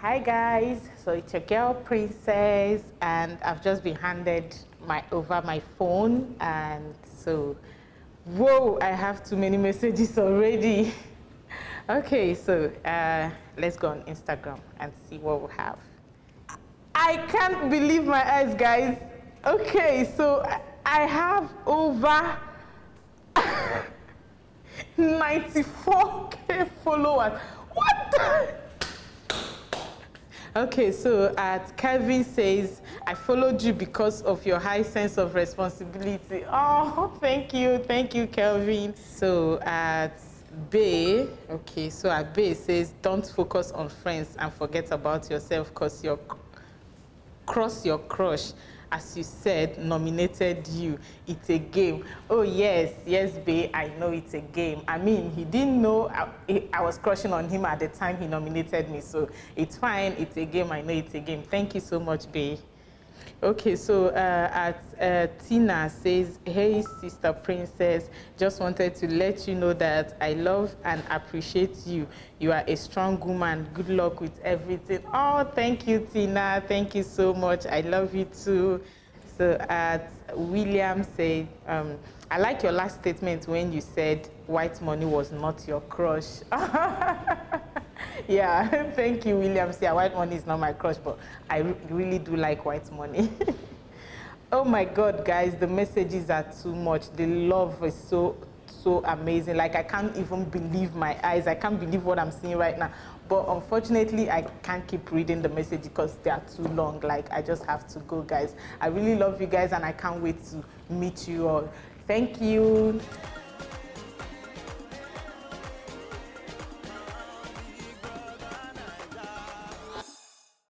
Hi guys, so it's your girl Princess, and I've just been handed my phone, and so whoa, I have too many messages already. Okay, so let's go on Instagram and see what we have. I can't believe my eyes, guys. Okay, so I have over 94k followers. What the? Okay, so Kevin says, I followed you because of your high sense of responsibility. Oh, thank you, Kelvin. So at Bay, okay, so at Bay says, don't focus on friends and forget about yourself because your crush, as you said, nominated you. It's a game. Oh yes, babe, I know it's a game. I mean, he didn't know I was crushing on him at the time he nominated me, so it's fine. It's a game. I know it's a game. Thank you so much, babe. Okay, so Tina says, hey sister Princess, just wanted to let you know that I love and appreciate you. You are a strong woman. Good luck with everything. Oh, thank you, Tina. Thank you so much. I love you too. So William said, I like your last statement when you said white money was not your crush. Yeah, thank you, William. Yeah, white money is not my crush, but I really do like white money. Oh my God, guys, the messages are too much. The love is so amazing. Like, I can't even believe my eyes. I can't believe what I'm seeing right now. But unfortunately, I can't keep reading the message because they are too long. Like, I just have to go, guys. I really love you guys, and I can't wait to meet you all. Thank you.